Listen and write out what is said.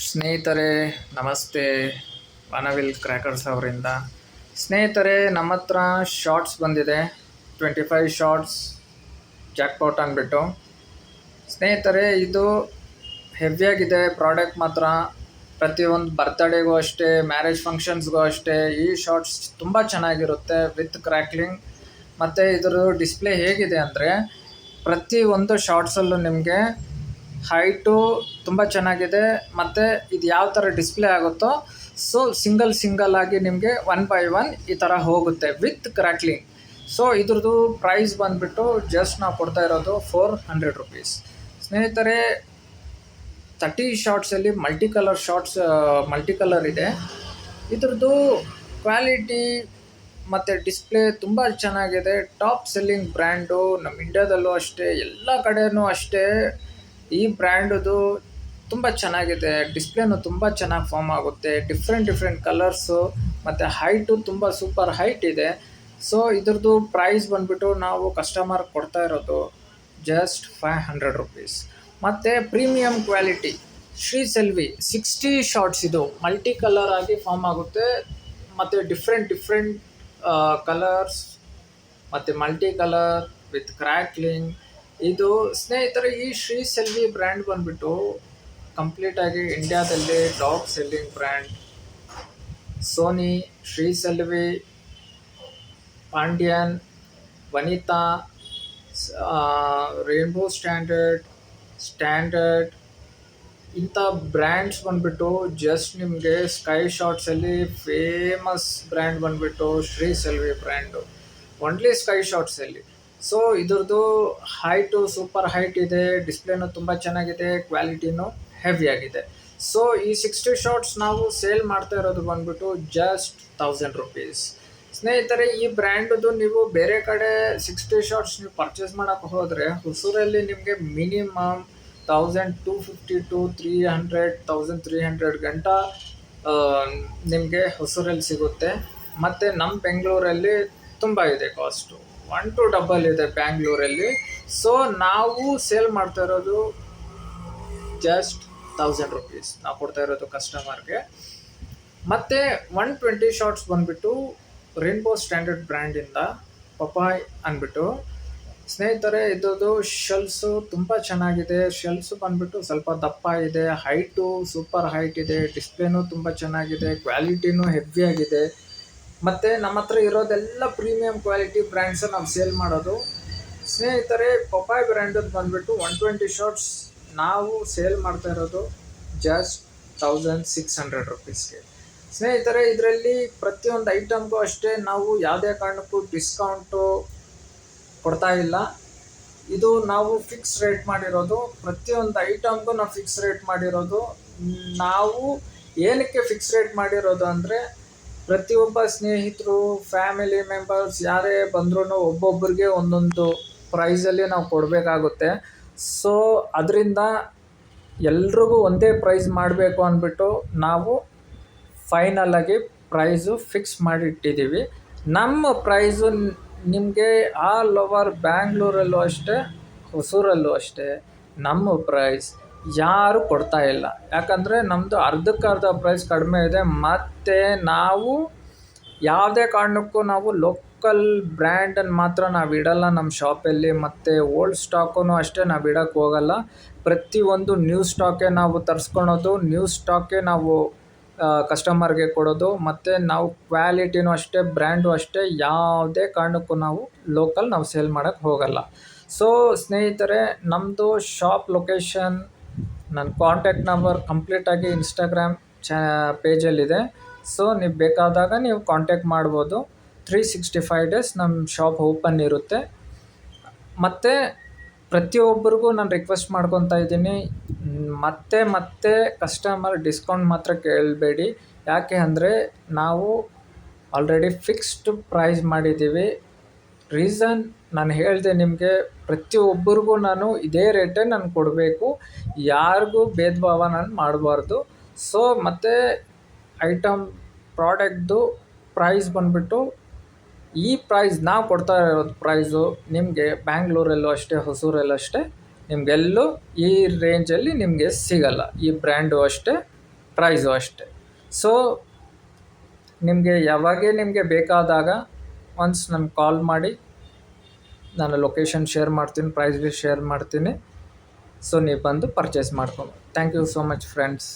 ಸ್ನೇಹಿತರೆ ನಮಸ್ತೆ. ವಾನವಿಲ್ ಕ್ರ್ಯಾಕರ್ಸ್ ಅವರಿಂದ. ಸ್ನೇಹಿತರೆ, ನಮ್ಮ ಹತ್ರ ಶಾರ್ಟ್ಸ್ ಬಂದಿದೆ. 25 ಶಾರ್ಟ್ಸ್ ಜಾಕ್ಪಾಟ್ ಅಂದ್ಬಿಟ್ಟು. ಸ್ನೇಹಿತರೆ, ಇದು ಹೆವಿಯಾಗಿದೆ ಪ್ರಾಡಕ್ಟ್ ಮಾತ್ರ. ಪ್ರತಿಯೊಂದು ಬರ್ತ್ಡೇಗೂ ಅಷ್ಟೇ, ಮ್ಯಾರೇಜ್ ಫಂಕ್ಷನ್ಸ್ಗೂ ಅಷ್ಟೇ ಈ ಶಾರ್ಟ್ಸ್ ತುಂಬ ಚೆನ್ನಾಗಿರುತ್ತೆ ವಿತ್ ಕ್ರ್ಯಾಕ್ಲಿಂಗ್. ಮತ್ತು ಇದರ ಡಿಸ್ಪ್ಲೇ ಹೇಗಿದೆ ಅಂದರೆ, ಪ್ರತಿಯೊಂದು ಶಾರ್ಟ್ಸಲ್ಲೂ ನಿಮಗೆ ಹೈಟು ತುಂಬ ಚೆನ್ನಾಗಿದೆ. ಮತ್ತು ಇದು ಯಾವ ಥರ ಡಿಸ್ಪ್ಲೇ ಆಗುತ್ತೋ ಸೊ ಸಿಂಗಲ್ ಆಗಿ ನಿಮಗೆ 1 by 1 ಈ ಥರ ಹೋಗುತ್ತೆ ವಿತ್ ಕ್ರ್ಯಾಕ್ಲಿಂಗ್. ಸೊ ಇದ್ರದ್ದು ಪ್ರೈಸ್ ಬಂದುಬಿಟ್ಟು ಜಸ್ಟ್ ನಾವು ಕೊಡ್ತಾ ಇರೋದು 400 ರುಪೀಸ್. ಸ್ನೇಹಿತರೆ, 30 ಶಾರ್ಟ್ಸಲ್ಲಿ ಮಲ್ಟಿ ಕಲರ್ ಇದೆ. ಇದ್ರದ್ದು ಕ್ವಾಲಿಟಿ ಮತ್ತು ಡಿಸ್ಪ್ಲೇ ತುಂಬ ಚೆನ್ನಾಗಿದೆ. ಟಾಪ್ ಸೆಲ್ಲಿಂಗ್ ಬ್ರ್ಯಾಂಡು ನಮ್ಮ ಇಂಡಿಯಾದಲ್ಲೂ ಅಷ್ಟೇ, ಎಲ್ಲ ಕಡೆಯೂ ಅಷ್ಟೇ. ಈ ಬ್ರ್ಯಾಂಡದು ತುಂಬ ಚೆನ್ನಾಗಿದೆ. ಡಿಸ್ಪ್ಲೇನು ತುಂಬ ಚೆನ್ನಾಗಿ ಫಾರ್ಮ್ ಆಗುತ್ತೆ. ಡಿಫ್ರೆಂಟ್ ಕಲರ್ಸು ಮತ್ತು ಹೈಟು ತುಂಬ ಸೂಪರ್ ಹೈಟ್ ಇದೆ. ಸೊ ಇದ್ರದ್ದು ಪ್ರೈಸ್ ಬಂದುಬಿಟ್ಟು ನಾವು ಕಸ್ಟಮರ್ ಕೊಡ್ತಾ ಇರೋದು ಜಸ್ಟ್ 500 ರುಪೀಸ್. ಮತ್ತು premium quality Sri Selvi 60 shots ಇದು ಮಲ್ಟಿ ಕಲರ್ ಆಗಿ ಫಾರ್ಮ್ ಆಗುತ್ತೆ. ಮತ್ತು ಡಿಫ್ರೆಂಟ್ ಕಲರ್ಸ್ ಮತ್ತು ಮಲ್ಟಿ ಕಲರ್ ವಿತ್ ಕ್ರ್ಯಾಕ್ಲಿಂಗ್. ಇದು ಸ್ನೇಹಿತರೆ, ಈ ಶ್ರೀ ಸೆಲ್ವಿ ಬ್ರ್ಯಾಂಡ್ ಬಂದುಬಿಟ್ಟು ಕಂಪ್ಲೀಟಾಗಿ ಇಂಡಿಯಾದಲ್ಲಿ top selling brand. Sony, Sri Selvi, Pandyan, Vanitha, rainbow standard ಇಂಥ ಬ್ರ್ಯಾಂಡ್ಸ್ ಬಂದುಬಿಟ್ಟು ಜಸ್ಟ್ ನಿಮಗೆ ಸ್ಕೈ ಶಾರ್ಟ್ಸಲ್ಲಿ ಫೇಮಸ್ ಬ್ರ್ಯಾಂಡ್ ಬಂದುಬಿಟ್ಟು Sri Selvi brand, only sky ಶಾರ್ಟ್ಸಲ್ಲಿ. ಸೊ ಇದ್ರದ್ದು ಹೈಟು ಸೂಪರ್ ಹೈಟ್ ಇದೆ, ಡಿಸ್ಪ್ಲೇನು ತುಂಬ ಚೆನ್ನಾಗಿದೆ, ಕ್ವಾಲಿಟಿನೂ ಹೆವಿಯಾಗಿದೆ. ಸೊ ಈ 60 ಶಾರ್ಟ್ಸ್ ನಾವು ಸೇಲ್ ಮಾಡ್ತಾ ಇರೋದು ಬಂದುಬಿಟ್ಟು ಜಸ್ಟ್ 1000 ರುಪೀಸ್. ಸ್ನೇಹಿತರೆ, ಈ ಬ್ರ್ಯಾಂಡದು ನೀವು ಬೇರೆ ಕಡೆ 60 ಶಾರ್ಟ್ಸ್ ನೀವು ಪರ್ಚೇಸ್ ಮಾಡೋಕ್ಕೆ ಹೋದರೆ ಹೊಸೂರಲ್ಲಿ ನಿಮಗೆ ಮಿನಿಮಮ್ 1250 to 1300 ಗಂಟ ನಿಮಗೆ ಹೊಸೂರಲ್ಲಿ ಸಿಗುತ್ತೆ. ಮತ್ತು ನಮ್ಮ ಬೆಂಗಳೂರಲ್ಲಿ ತುಂಬ ಇದೆ ಕಾಸ್ಟು, 1 to ಡಬಲ್ ಇದೆ ಬ್ಯಾಂಗ್ಳೂರಲ್ಲಿ. ಸೊ ನಾವು ಸೇಲ್ ಮಾಡ್ತಾ ಇರೋದು ಜಸ್ಟ್ 1000 ರುಪೀಸ್ ನಾವು ಕೊಡ್ತಾ ಇರೋದು ಕಸ್ಟಮರ್ಗೆ. ಮತ್ತು 120 ಶಾರ್ಟ್ಸ್ ಬಂದುಬಿಟ್ಟು ರೇನ್ಬೋ ಸ್ಟ್ಯಾಂಡರ್ಡ್ ಬ್ರ್ಯಾಂಡಿಂದ ಪಪಾಯ್ ಅಂದ್ಬಿಟ್ಟು. ಸ್ನೇಹಿತರೆ, ಇದ್ರದ್ದು ಶೆಲ್ಸು ತುಂಬ ಚೆನ್ನಾಗಿದೆ. ಶೆಲ್ಸು ಬಂದುಬಿಟ್ಟು ಸ್ವಲ್ಪ ದಪ್ಪ ಇದೆ, ಹೈಟು ಸೂಪರ್ ಹೈಟ್ ಇದೆ, ಡಿಸ್ಪ್ಲೇನೂ ತುಂಬ ಚೆನ್ನಾಗಿದೆ, ಕ್ವಾಲಿಟಿನೂ ಹೆವಿಯಾಗಿದೆ. ಮತ್ತು ನಮ್ಮ ಹತ್ರ ಇರೋದೆಲ್ಲ ಪ್ರೀಮಿಯಂ ಕ್ವಾಲಿಟಿ ಬ್ರ್ಯಾಂಡ್ಸ ನಾವು ಸೇಲ್ ಮಾಡೋದು. ಸ್ನೇಹಿತರೆ, ಪಪಾಯ್ ಬ್ರ್ಯಾಂಡದ್ದು ಬಂದುಬಿಟ್ಟು 120 ಶಾರ್ಟ್ಸ್ ನಾವು ಸೇಲ್ ಮಾಡ್ತಾ ಇರೋದು ಜಸ್ಟ್ 1600 ರುಪೀಸ್ಗೆ. ಸ್ನೇಹಿತರೆ, ಇದರಲ್ಲಿ ಪ್ರತಿಯೊಂದು ಐಟಮ್ಗೂ ಅಷ್ಟೇ ನಾವು ಯಾವುದೇ ಕಾರಣಕ್ಕೂ ಡಿಸ್ಕೌಂಟು ಕೊಡ್ತಾ ಇಲ್ಲ. ಇದು ನಾವು ಫಿಕ್ಸ್ ರೇಟ್ ಮಾಡಿರೋದು. ಪ್ರತಿಯೊಂದು ಐಟಮ್ಗೂ ನಾವು ಫಿಕ್ಸ್ ರೇಟ್ ಮಾಡಿರೋದು. ನಾವು ಏನಕ್ಕೆ ಫಿಕ್ಸ್ ರೇಟ್ ಮಾಡಿರೋದು ಅಂದರೆ, ಪ್ರತಿಯೊಬ್ಬ ಸ್ನೇಹಿತರು, ಫ್ಯಾಮಿಲಿ ಮೆಂಬರ್ಸ್ ಯಾರೇ ಬಂದ್ರೂ ಒಬ್ಬೊಬ್ಬರಿಗೆ ಒಂದೊಂದು ಪ್ರೈಸಲ್ಲಿ ನಾವು ಕೊಡಬೇಕಾಗುತ್ತೆ. ಸೊ ಅದರಿಂದ ಎಲ್ರಿಗೂ ಒಂದೇ ಪ್ರೈಸ್ ಮಾಡಬೇಕು ಅಂದ್ಬಿಟ್ಟು ನಾವು ಫೈನಲಾಗಿ ಪ್ರೈಸು ಫಿಕ್ಸ್ ಮಾಡಿಟ್ಟಿದ್ದೀವಿ. ನಮ್ಮ ಪ್ರೈಸು ನಿಮಗೆ ಆಲ್ ಓವರ್ ಬ್ಯಾಂಗ್ಳೂರಲ್ಲೂ ಅಷ್ಟೇ, ಹೊಸೂರಲ್ಲೂ ಅಷ್ಟೇ ನಮ್ಮ ಪ್ರೈಸ್ ಯಾರೂ ಕೊಡ್ತಾ ಇಲ್ಲ. ಯಾಕಂದರೆ ನಮ್ಮದು ಅರ್ಧಕ್ಕರ್ಧ ಪ್ರೈಸ್ ಕಡಿಮೆ ಇದೆ. ಮತ್ತು ನಾವು ಯಾವುದೇ ಕಾರಣಕ್ಕೂ ನಾವು ಲೋಕಲ್ ಬ್ರ್ಯಾಂಡನ್ನು ಮಾತ್ರ ನಾವು ಇಡಲ್ಲ ನಮ್ಮ ಶಾಪಲ್ಲಿ. ಮತ್ತು ಓಲ್ಡ್ ಸ್ಟಾಕೂ ಅಷ್ಟೇ ನಾವು ಇಡೋಕ್ಕೆ ಹೋಗಲ್ಲ. ಪ್ರತಿಯೊಂದು ನ್ಯೂ ಸ್ಟಾಕೇ ನಾವು ತರಿಸ್ಕೊಳೋದು, ನ್ಯೂ ಸ್ಟಾಕೇ ನಾವು ಕಸ್ಟಮರ್ಗೆ ಕೊಡೋದು. ಮತ್ತು ನಾವು ಕ್ವಾಲಿಟಿನೂ ಅಷ್ಟೇ, ಬ್ರ್ಯಾಂಡು ಅಷ್ಟೇ, ಯಾವುದೇ ಕಾರಣಕ್ಕೂ ನಾವು ನಾವು ಸೇಲ್ ಮಾಡೋಕ್ಕೆ ಹೋಗಲ್ಲ. ಸೊ ಸ್ನೇಹಿತರೆ, ನಮ್ಮದು ಶಾಪ್ ಲೊಕೇಶನ್, ನನ್ನ ಕಾಂಟ್ಯಾಕ್ಟ್ ನಂಬರ್ ಕಂಪ್ಲೀಟಾಗಿ ಇನ್ಸ್ಟಾಗ್ರಾಮ್ ಪೇಜಲ್ಲಿದೆ. ಸೊ ನೀವು ಬೇಕಾದಾಗ ನೀವು ಕಾಂಟ್ಯಾಕ್ಟ್ ಮಾಡ್ಬೋದು. 365 ಡೇಸ್ ನಮ್ಮ ಶಾಪ್ ಓಪನ್ ಇರುತ್ತೆ. ಮತ್ತು ಪ್ರತಿಯೊಬ್ಬರಿಗೂ ನಾನು ರಿಕ್ವೆಸ್ಟ್ ಮಾಡ್ಕೊತಾ ಇದ್ದೀನಿ, ಮತ್ತೆ ಕಸ್ಟಮರ್ ಡಿಸ್ಕೌಂಟ್ ಮಾತ್ರ ಕೇಳಬೇಡಿ. ಯಾಕೆ ಅಂದರೆ ನಾವು ಆಲ್ರೆಡಿ ಫಿಕ್ಸ್ಡ್ ಪ್ರೈಸ್ ಮಾಡಿದ್ದೀವಿ. ರೀಸನ್ ನಾನು ಹೇಳಿದೆ ನಿಮಗೆ, ಪ್ರತಿಯೊಬ್ಬರಿಗೂ ನಾನು ಇದೇ ರೇಟೇ ನಾನು ಕೊಡಬೇಕು, ಯಾರಿಗೂ ಭೇದ ಭಾವ ನಾನು ಮಾಡಬಾರ್ದು. ಸೊ ಮತ್ತು ಐಟಮ್ ಪ್ರಾಡಕ್ಟ್ದು ಪ್ರೈಸ್ ಬಂದುಬಿಟ್ಟು, ಈ ಪ್ರೈಸ್ ನಾವು ಕೊಡ್ತಾ ಇರೋದು ಪ್ರೈಸು ನಿಮಗೆ ಬ್ಯಾಂಗ್ಳೂರಲ್ಲೂ ಅಷ್ಟೇ, ಹೊಸೂರಲ್ಲೂ ಅಷ್ಟೇ, ನಿಮಗೆಲ್ಲೂ ಈ ರೇಂಜಲ್ಲಿ ನಿಮಗೆ ಸಿಗಲ್ಲ. ಈ ಬ್ರ್ಯಾಂಡು ಅಷ್ಟೇ ಪ್ರೈಸು ಅಷ್ಟೇ. ಸೊ ನಿಮಗೆ ಯಾವಾಗೇ ನಿಮಗೆ ಬೇಕಾದಾಗ ಒನ್ಸ್ ನನ್ಗೆ ಕಾಲ್ ಮಾಡಿ, ನಾನು ಲೊಕೇಶನ್ ಶೇರ್ ಮಾಡ್ತೀನಿ, ಪ್ರೈಸ್ ಶೇರ್ ಮಾಡ್ತೀನಿ. ಸೊ ನೀವು ಬಂದು ಪರ್ಚೇಸ್ ಮಾಡ್ಕೊಂಡು. Thank you so much friends.